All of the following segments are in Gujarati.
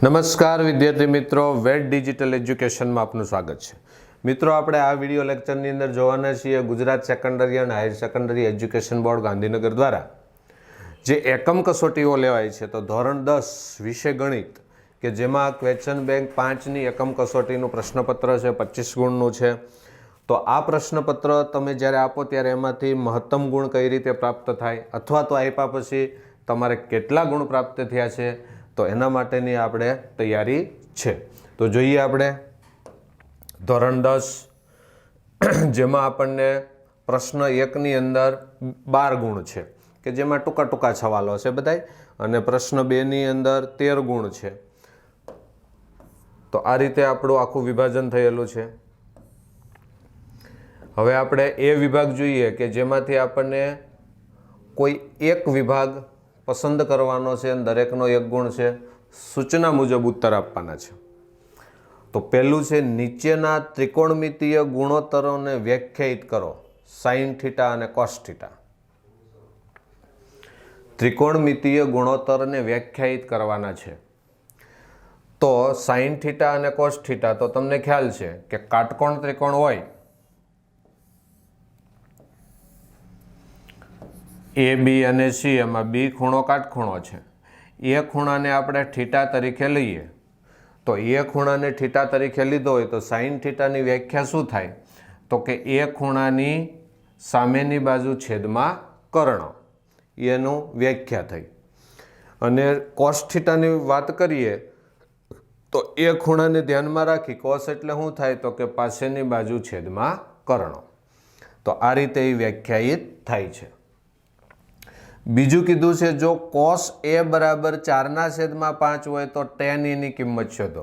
નમસ્કાર વિદ્યાર્થી મિત્રો, વેટ ડિજિટલ એજ્યુકેશનમાં આપનું સ્વાગત છે। મિત્રો, આપણે આ વિડીયો લેક્ચરની અંદર જોવાના છીએ ગુજરાત સેકન્ડરી અને higher secondary education board Gandhinagar દ્વારા જે એકમ કસોટીઓ લેવાય છે। તો ધોરણ 10 વિષય ગણિત કે જેમાં ક્વેશ્ચન બેંક 5ની એકમ કસોટીનું પ્રશ્નપત્ર છે, 25 ગુણનું છે। તો આ પ્રશ્નપત્ર તમે જ્યારે આપો ત્યારે એમાંથી મહત્તમ ગુણ કઈ રીતે પ્રાપ્ત થાય અથવા તો આપ્યા પછી તમારે કેટલા ગુણ પ્રાપ્ત થયા છે તો એના માટેની આપણે તૈયારી છે। તો જોઈએ આપણે ધોરણ 10 જેમાં આપણને પ્રશ્ન 1ની અંદર 12 ગુણ છે કે જેમાં ટૂંકા ટૂંકા સવાલો છે બધાય, અને પ્રશ્ન 2ની અંદર 13 ગુણ છે। તો આ રીતે આપણું આખું વિભાજન થયેલું છે। હવે આપણે એ વિભાગ જોઈએ કે જેમાંથી આપણને કોઈ એક વિભાગ પસંદ કરવાનો છે અને દરેકનો 1 ગુણ છે। સૂચના મુજબ ઉત્તર આપવાના છે। તો પહેલું છે નીચેના ત્રિકોણમિતીય ગુણોત્તરોને વ્યાખ્યાયિત કરો, સાઇન થીટા અને કોસ થીટા। ત્રિકોણમિતીય ગુણોત્તરને વ્યાખ્યાયિત કરવાના છે। તો સાઇન થીટા અને કોસ થીટા, તો તમને ખ્યાલ છે કે કાટકોણ ત્રિકોણ હોય એ બી અને સી, એમાં બી ખૂણો કાટખૂણો છે। એ ખૂણાને આપણે થીટા તરીકે લઈએ તો એ ખૂણાને થીટા તરીકે લીધો હોય તો સાઇન થીટાની વ્યાખ્યા શું થાય? તો કે એ ખૂણાની સામેની બાજુ છેદમાં કર્ણ, એનું વ્યાખ્યા થઈ। અને કોસ થીટાની વાત કરીએ તો એ ખૂણાને ધ્યાનમાં રાખી કોસ એટલે શું થાય? તો કે પાસેની બાજુ છેદમાં કર્ણ। તો આ રીતે એ વ્યાખ્યાયિત થાય છે। બીજું કીધું છે જો કોસ એ બરાબર 4/5 હોય તો tan એની કિંમત શોધો।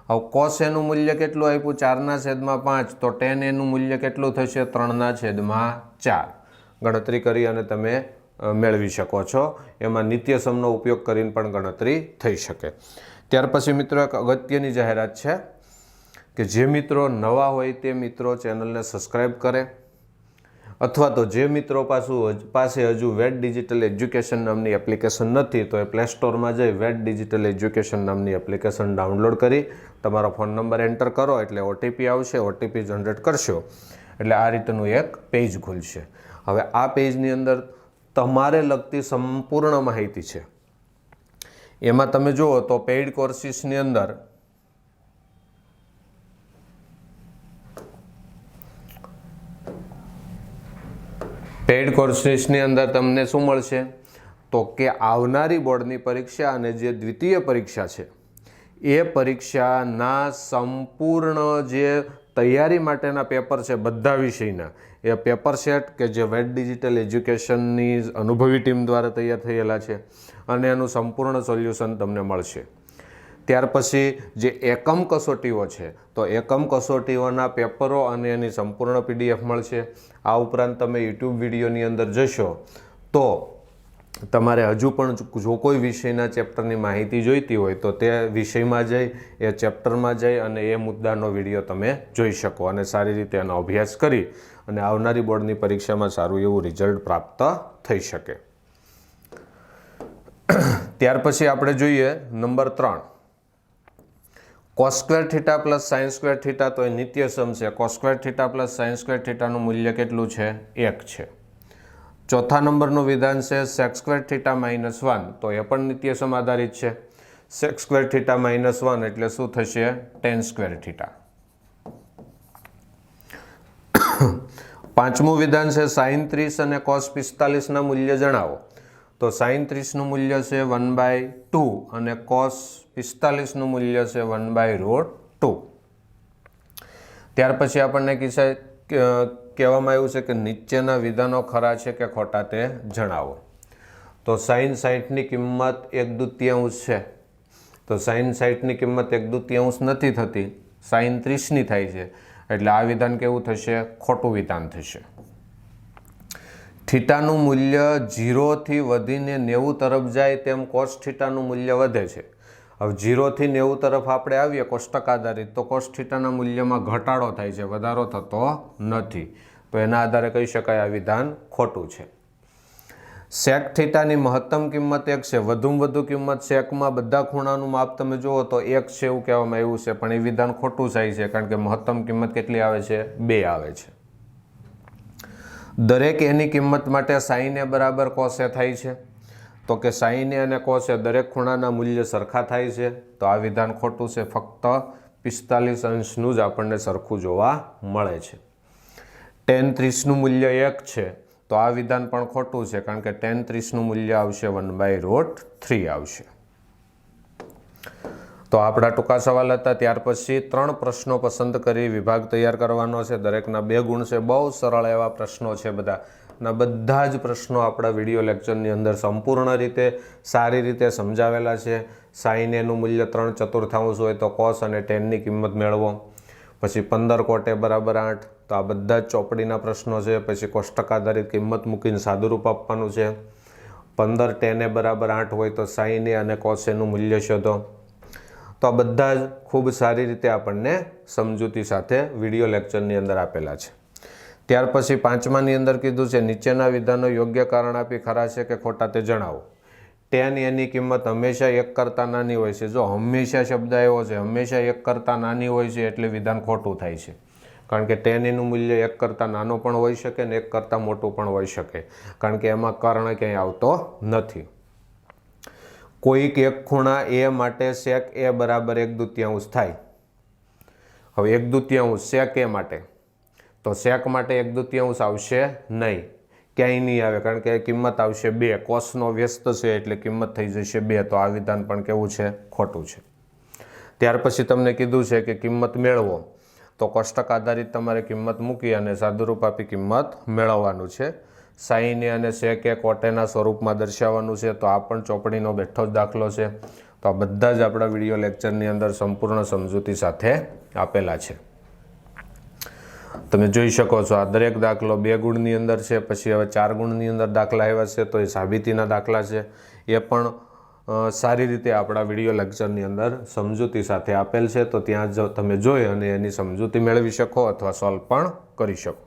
હવે કોસ એનું મૂલ્ય કેટલું આપ્યું? 4/5, તો tan એનું મૂલ્ય કેટલું થશે? 3/4। ગણતરી કરી અને તમે મેળવી શકો છો। એમાં નિત્યસમનો ઉપયોગ કરીને પણ ગણતરી થઈ શકે। ત્યાર પછી મિત્રો એક અગત્યની જાહેરાત છે કે જે મિત્રો નવા હોય તે મિત્રો ચેનલને સબસ્ક્રાઈબ કરે, અથવા તો જે મિત્રો પાસે હજુ વેટ ડિજિટલ એજ્યુકેશન નામની એપ્લિકેશન નથી તો એ પ્લે સ્ટોરમાં જઈ વેટ ડિજિટલ એજ્યુકેશન નામની એપ્લિકેશન ડાઉનલોડ કરી તમારો ફોન નંબર એન્ટર કરો એટલે ઓટીપી આવશે। ઓટીપી જનરેટ કરશો એટલે આ રીતનું એક પેજ ખુલશે। હવે આ પેજની અંદર તમારે લગતી સંપૂર્ણ માહિતી છે। એમાં તમે જુઓ તો પેઇડ કોર્સિસની અંદર પેઇડ કોર્સિસની અંદર તમને શું મળશે? તો કે આવનારી બોર્ડની પરીક્ષા અને જે દ્વિતીય પરીક્ષા છે એ પરીક્ષાના સંપૂર્ણ જે તૈયારી માટેના પેપર છે બધા વિષયના, એ પેપર સેટ કે જે વેટ ડિજિટલ એજ્યુકેશનની અનુભવી ટીમ દ્વારા તૈયાર થયેલા છે અને એનું સંપૂર્ણ સોલ્યુશન તમને મળશે। ત્યાર પછી જે એકમ કસોટીઓ છે તો એકમ કસોટીઓના પેપરો અને એની સંપૂર્ણ PDF મળશે। આ ઉપરાંત તમે યુટ્યુબ વિડીયોની અંદર જશો તો તમારે હજુ પણ જો કોઈ વિષયના ચેપ્ટરની માહિતી જોઈતી હોય તો તે વિષયમાં જઈ એ ચેપ્ટરમાં જઈ અને એ મુદ્દાનો વિડીયો તમે જોઈ શકો અને સારી રીતે એનો અભ્યાસ કરી અને આવનારી બોર્ડની પરીક્ષામાં સારું એવું રિઝલ્ટ પ્રાપ્ત થઈ શકે। ત્યાર પછી આપણે જોઈએ number 3, cos square theta plus sine square theta, તો એ નિત્યસમ છે। Cos square theta plus sine square થીટાનું મૂલ્ય કેટલું છે? 1 છે। ચોથા નંબરનું વિધાન છે સેક સ્ક્વેર થીટા -1, તો એ પણ નિત્યસમ આધારિત છે। સેક સ્ક્વેર થીટા -1 એટલે શું થશે? tan square theta. પાંચમું વિધાન છે સાઇન 30 અને કોસ 45ના મૂલ્ય જણાવો, તો સાઇન 30નું મૂલ્ય છે 1/2 અને કોસ 45નું મૂલ્ય છે 1/√2। ત્યાર પછી આપણને કહેવામાં આવ્યું છે કે નીચેના વિધાનો ખરા છે કે ખોટા તે જણાવો। તો સાઇન 60ની કિંમત 1/2 છે, તો સાઇન 60ની કિંમત 1/2 નથી થતી, સાઇન 30ની થાય છે, એટલે આ વિધાન કેવું થશે? ખોટું વિધાન થશે। થીટાનું મૂલ્ય 0થી વધીને 90 તરફ જાય તેમ કોસ થીટાનું મૂલ્ય વધે છે। હવે 0થી 90 તરફ આપણે આવીએ કોષ્ટક આધારિત તો કોસ થીટાના મૂલ્યમાં ઘટાડો થાય છે, વધારો થતો નથી, તો એના આધારે કહી શકાય આ વિધાન ખોટું છે। સેક થીટાની મહત્તમ કિંમત 1 છે. વધુમાં વધુ કિંમત સેકમાં બધા ખૂણાનું માપ તમે જુઓ તો 1 છે એવું કહેવામાં આવ્યું છે, પણ એ વિધાન ખોટું થાય છે, કારણ કે મહત્તમ કિંમત કેટલી આવે છે? 2 આવે છે. દરેક એની કિંમત માટે સાઈન એ બરાબર કોસ એ થાય છે, તો કે સાઈન એ અને કોસ એ દરેક ખૂણાના મૂલ્ય સરખા થાય છે, તો આ વિધાન ખોટું છે. ફક્ત 45 અંશનું જ આપણને સરખું જોવા મળે છે. tan 30નું મૂલ્ય 1 છે, તો આ વિધાન પણ ખોટું છે, કારણ કે tan 30નું મૂલ્ય આવશે 1/√3 આવશે. તો આપણા ટૂંકા સવાલ હતા. ત્યાર પછી 3 પ્રશ્નો પસંદ કરી વિભાગ તૈયાર કરવાનો છે. દરેકના 2 ગુણ છે. બહુ સરળ એવા પ્રશ્નો છે બધા. ના બધા જ પ્રશ્નો આપણા વિડીયો લેક્ચરની અંદર સંપૂર્ણ રીતે સારી રીતે સમજાવેલા છે. સાઈન એનું મૂલ્ય 3/4 હોય તો કોસ અને ટેનની કિંમત મેળવો. પછી 15 કોટે બરાબર 8, તો આ બધા જ ચોપડીના પ્રશ્નો છે. પછી કોષ્ટક આધારિત કિંમત મૂકીને સાદુરૂપ આપવાનું છે. 15 tan એ બરાબર 8 હોય તો સાઈન એ અને કોસ એનું મૂલ્ય શોધો. તો આ બધા જ ખૂબ સારી રીતે આપણને સમજૂતી સાથે વિડીયો લેક્ચરની અંદર આપેલા છે. ત્યાર પછી 5માની અંદર કીધું છે નીચેના વિધાનો યોગ્ય કારણ આપી ખરા છે કે ખોટા તે જણાવો. tan એની કિંમત હંમેશા 1 કરતાં નાની હોય છે. જો હંમેશા શબ્દ આવ્યો છે, હંમેશા 1 કરતાં નાની હોય છે એટલે વિધાન ખોટું થાય છે, કારણ કે tan એનું મૂલ્ય 1 કરતાં નાનો પણ હોઈ શકે ને 1 કરતાં મોટું પણ હોઈ શકે, કારણ કે એમાં કર્ણ ક્યાંય આવતો નથી. કોઈક એક ખૂણા એ માટે sec a બરાબર 1/2 થાય. હવે 1/2 sec a માટે, તો sec માટે 1/2 આવશે નહીં, ક્યાંય નહીં આવે, કારણ કે કિંમત આવશે 2. કોસનો વ્યસ્ત છે એટલે કિંમત થઈ જશે 2. તો આ વિધાન પણ કેવું છે? ખોટું છે. ત્યાર પછી તમને કીધું છે કે કિંમત મેળવો, તો કોષ્ટક આધારિત તમારે કિંમત મૂકી અને સાદુરૂપ આપી કિંમત મેળવવાનું છે. સાઈન એ અને sec એ કોટેના સ્વરૂપમાં દર્શાવવાનું છે, તો આ પણ ચોપડીનો બેઠો જ દાખલો છે. તો આ બધા જ આપણા વિડીયો લેક્ચરની અંદર સંપૂર્ણ સમજૂતી સાથે આપેલા છે. તમે જોઈ શકો છો આ દરેક દાખલો 2 ગુણની અંદર છે. પછી હવે 4 ગુણની અંદર દાખલા આવ્યા છે, તો એ સાબિતીના દાખલા છે. એ પણ સારી રીતે આપણા વિડીયો લેક્ચરની અંદર સમજૂતી સાથે આપેલ છે, તો ત્યાં જ તમે જોઈ અને એની સમજૂતી મેળવી શકો અથવા સોલ્વ પણ કરી શકો.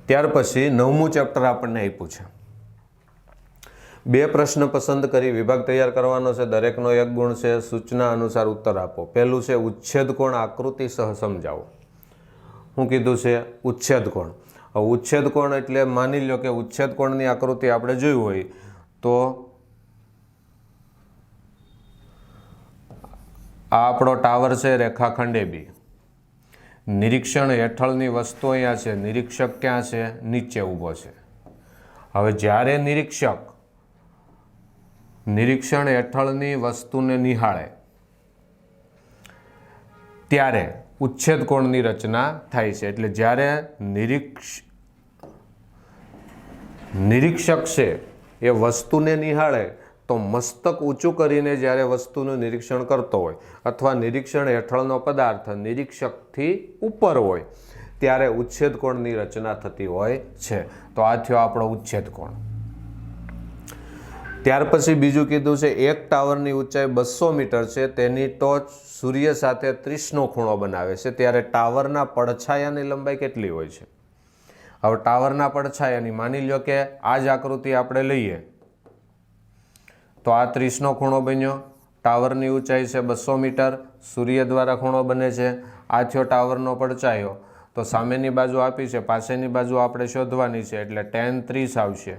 ત્યાર પછી 9મું ચેપ્ટર આપણને આપ્યું છે. 2 પ્રશ્ન પસંદ કરી વિભાગ તૈયાર કરવાનો છે. દરેકનો 1 ગુણ છે. સૂચના અનુસાર ઉત્તર આપો. પહેલું છે ઉચ્છેદ કોણ આકૃતિ સહ સમજાવો. શું કીધું છે? ઉચ્છેદ કોણ. હવે ઉચ્છેદ કોણ એટલે માની લો કે ઉચ્છેદ કોણની આકૃતિ આપણે જોઈ હોય તો આ આપણો ટાવર છે, રેખાખંડ AB. નિરીક્ષણ હેઠળની વસ્તુ અહીંયા છે. નિરીક્ષક ક્યાં છે? નીચે ઊભો છે. હવે જ્યારે નિરીક્ષણ હેઠળની વસ્તુને નિહાળે ત્યારે ઉચ્છેદ કોણની રચના થાય છે. એટલે જ્યારે નિરીક્ષક છે એ વસ્તુને નિહાળે તો મસ્તક ઊંચું કરીને જ્યારે વસ્તુનું નિરીક્ષણ કરતો હોય અથવા નિરીક્ષણ હેઠળનો પદાર્થ નિરીક્ષકથી ઉપર હોય ત્યારે ઉચ્છેદ કોણની રચના થતી હોય છે. તો આ થયો આપણો ઉચ્છેદ કોણ. ત્યાર પછી બીજું કીધું છે એક ટાવરની ઊંચાઈ 200 મીટર છે, તેની ટોચ સૂર્ય સાથે 30નો ખૂણો બનાવે છે, ત્યારે ટાવરના પડછાયાની લંબાઈ કેટલી હોય છે? હવે ટાવરના પડછાયાની માની લો કે આ જ આકૃતિ આપણે લઈએ તો આ 30નો ખૂણો બન્યો. ટાવરની ઊંચાઈ છે 200 મીટર, સૂર્ય દ્વારા ખૂણો બને છે. આ થયો ટાવરનો પડછાયો. તો સામેની બાજુ આપી છે, પાસેની બાજુ આપણે શોધવાની છે, એટલે tan 30 આવશે.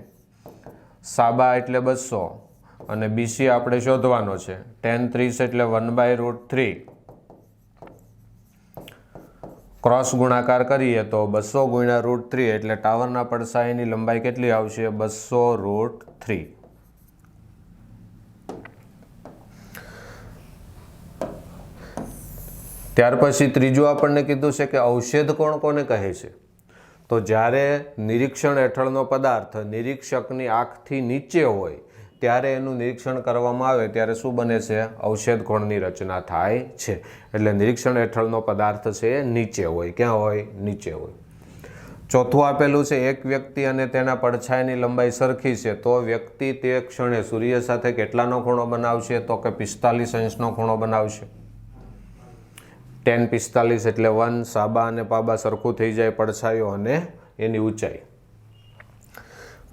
સાબા એટલે 200 અને BC આપણે શોધવાનો છે. tan 30 એટલે 1/√3. ક્રોસ ગુણાકાર કરીએ તો 200 ગુણ્યા √3 એટલે ટાવરના પડછાયાની લંબાઈ કેટલી આવશે? 200√3. ત્યાર પછી ત્રીજું આપણને કીધું છે કે અવક્ષેદ કોણ કોને કહે છે? તો જ્યારે નિરીક્ષણ હેઠળનો પદાર્થ નિરીક્ષકની આંખથી નીચે હોય ત્યારે એનું નિરીક્ષણ કરવામાં આવે ત્યારે શું બને છે? અવક્ષેદ કોણની રચના થાય છે. એટલે નિરીક્ષણ હેઠળનો પદાર્થ છે એ નીચે હોય. ક્યાં હોય? નીચે હોય. ચોથું આપેલું છે એક વ્યક્તિ અને તેના પડછાયાની લંબાઈ સરખી છે, તો વ્યક્તિ તે ક્ષણે સૂર્ય સાથે કેટલાનો ખૂણો બનાવશે? તો કે 45 અંશનો ખૂણો બનાવશે. tan 45 એટલે 1. સાબા અને પાબા સરખું થઈ જાય, પડછાયો અને એની ઊંચાઈ.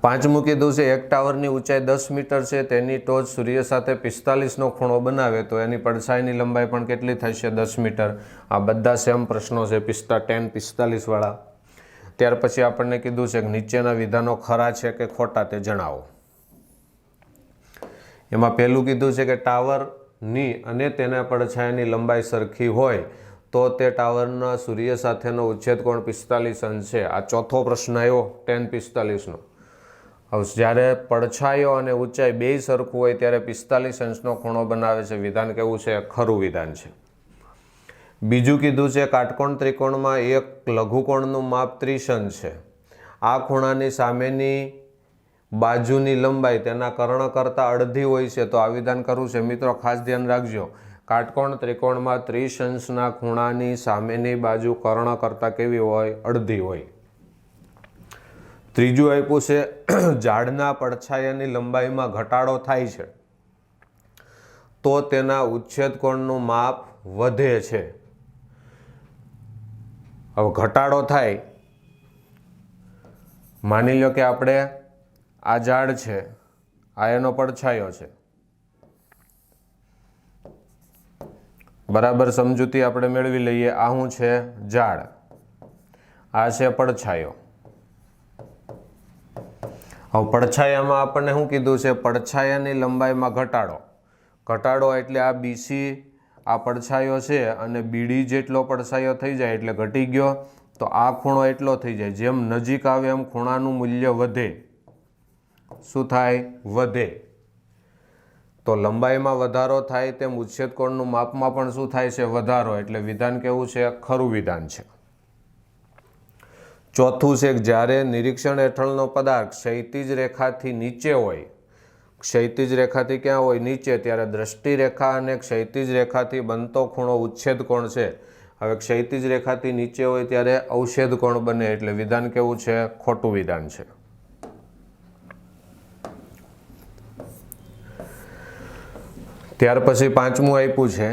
પાંચમું કીધું છે એક ટાવરની ઊંચાઈ 10 મીટર છે, તેની ટોચ સૂર્ય સાથે 45નો ખૂણો બનાવે તો એની પડછાઈની લંબાઈ પણ કેટલી થશે? 10 મીટર. આ બધા સેમ પ્રશ્નો છે 10-45 વાળા. ત્યાર પછી આપણને કીધું છે કે નીચેના વિધાનો ખરા છે કે ખોટા તે જણાવો. એમાં પહેલું કીધું છે કે ટાવરની અને તેના પડછાયાની લંબાઈ સરખી હોય તો તે ટાવરના સૂર્ય સાથેનો ઉચ્છેદ કોણ 45 અંશ છે. આ ચોથો પ્રશ્ન આવ્યો tan45નો. હવે જ્યારે પડછાયો અને ઊંચાઈ બેય સરખું હોય ત્યારે 45 અંશનો ખૂણો બનાવે છે. વિધાન કેવું છે? ખરું વિધાન છે. બીજું કીધું છે કાટકોણ ત્રિકોણમાં એક લઘુકોણનું માપ 30 અંશ છે. આ ખૂણાની સામેની બાજુની લંબાઈ તેના કર્ણ કરતાં અડધી હોય છે તો આ વિધાન ખરું છે. મિત્રો ખાસ ધ્યાન રાખજો, કાટકોણ ત્રિકોણમાં 30 અંશના ખૂણાની સામેની બાજુ કર્ણ કરતાં કેવી હોય? અડધી હોય. ત્રીજું આપ્યું છે ઝાડના પડછાયાની લંબાઈમાં ઘટાડો થાય છે તો તેના ઉચ્છેદ કોણનું માપ વધે છે. હવે ઘટાડો થાય, માની લો કે આપણે આ ઝાડ છે, આ એનો પડછાયો છે, બરાબર સમજૂતી આપણે મેળવી લઈએ. આ શું છે? ઝાડ. આ છે પડછાયો. હવે પડછાયામાં આપણને શું કીધું છે? પડછાયાની લંબાઈમાં ઘટાડો. ઘટાડો એટલે આ બીસી આ પડછાયો છે અને બીડી જેટલો પડછાયો થઈ જાય એટલે ઘટી ગયો, તો આ ખૂણો એટલો થઈ જાય. જેમ નજીક આવે એમ ખૂણાનું મૂલ્ય વધે. શું થાય? વધે. તો લંબાઈમાં વધારો થાય તેમ ઉચ્છેદ કોણનું માપમાં પણ શું થાય છે? વધારો. એટલે વિધાન કેવું છે? ખરું વિધાન છે. ચોથું છે કે જ્યારે નિરીક્ષણ હેઠળનો પદાર્થ ક્ષૈતિજ રેખાથી નીચે હોય, ક્ષૈતિજ રેખાથી ક્યાં હોય? નીચે, ત્યારે દ્રષ્ટિ રેખા અને ક્ષૈતિજ રેખાથી બનતો ખૂણો ઉચ્છેદ કોણ છે. હવે ક્ષૈતિજ રેખાથી નીચે હોય ત્યારે અવક્ષેદ કોણ બને. એટલે વિધાન કેવું છે? ખોટું વિધાન છે. ત્યાર પછી પાંચમું આપ્યું છે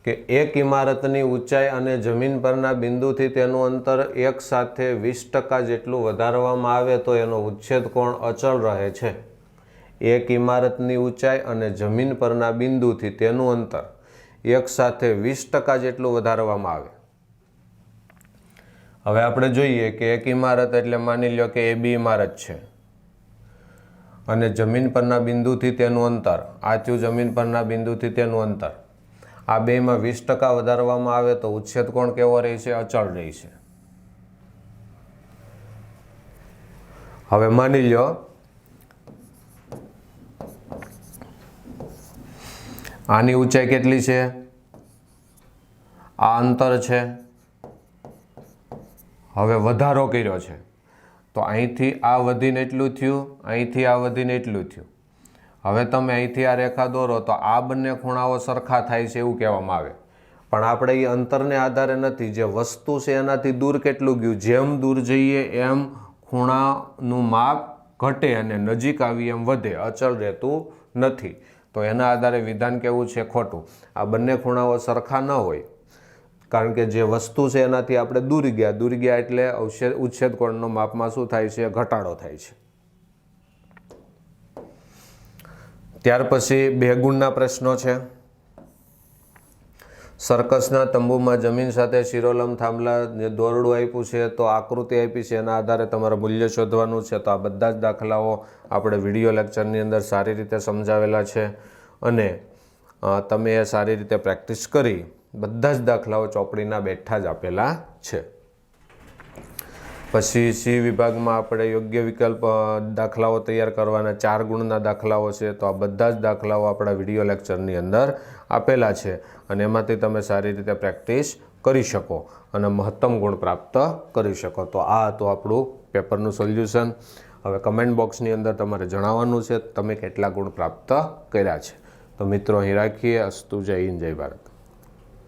કે એક ઇમારતની ઊંચાઈ અને જમીન પરના બિંદુથી તેનું અંતર એક સાથે 20% જેટલું વધારવામાં આવે તો એનો ઉચ્છેદ કોણ અચળ રહે છે. એક ઇમારતની ઊંચાઈ અને જમીન પરના બિંદુથી તેનું અંતર એક સાથે 20% જેટલું વધારવામાં આવે. હવે આપણે જોઈએ કે એક ઇમારત એટલે માની લો કે AB ઇમારત છે અને જમીન પરના બિંદુથી તેનું અંતર, આ થયું જમીન પરના બિંદુથી તેનું અંતર, આ બેમાં 20% વધારવામાં આવે તો ઉચ્છેદ કોણ કેવો રહે છે? અચળ રહે છે. હવે માની લો આની ઊંચાઈ કેટલી છે? આ અંતર છે. હવે વધારો કર્યો છે તો અહીંથી આ વધીને એટલું થયું, અહીંથી આ વધીને એટલું થયું. હવે તમે અહીંથી આ રેખા દોરો તો આ બંને ખૂણાઓ સરખા થાય છે એવું કહેવામાં આવે. પણ આપણે એ અંતરને આધારે નથી, જે વસ્તુ છે એનાથી દૂર કેટલું ગયું. જેમ દૂર જઈએ એમ ખૂણાનું માપ ઘટે અને નજીક આવી એમ વધે, અચળ રહેતું નથી. તો એના આધારે વિધાન કેવું છે? ખોટું. આ બંને ખૂણાઓ સરખા ન હોય, કારણ કે જે વસ્તુ છે એનાથી આપણે દૂર ગયા એટલે ઉચ્છેદ કોણનો માપમાં શું થાય છે? ઘટાડો થાય છે. ત્યાર પછી 2 ગુણના પ્રશ્નો છે. સર્કસના તંબુમાં જમીન સાથે શિરોલંબ થાંભલા દોરડું આપ્યું છે તો આકૃતિ આપી છે, એના આધારે તમારે મૂલ્ય શોધવાનું છે. તો આ બધા જ દાખલાઓ આપણે વિડીયો લેક્ચરની અંદર સારી રીતે સમજાવેલા છે અને તમે એ સારી રીતે પ્રેક્ટિસ કરી બધા જ દાખલાઓ ચોપડીના બેઠા જ આપેલા છે. પછી C વિભાગમાં આપણે યોગ્ય વિકલ્પ દાખલાઓ તૈયાર કરવાના 4 ગુણના દાખલાઓ છે. તો આ બધા જ દાખલાઓ આપણા વિડીયો લેક્ચરની અંદર આપેલા છે અને એમાંથી તમે સારી રીતે પ્રેક્ટિસ કરી શકો અને મહત્તમ ગુણ પ્રાપ્ત કરી શકો. તો આ હતું આપણું પેપરનું સોલ્યુશન. હવે કમેન્ટ બોક્સની અંદર તમારે જણાવવાનું છે તમે કેટલા ગુણ પ્રાપ્ત કર્યા છે. તો મિત્રો અહીં રાખીએ. અસ્તુ. જય હિન્દ, જય ભારત.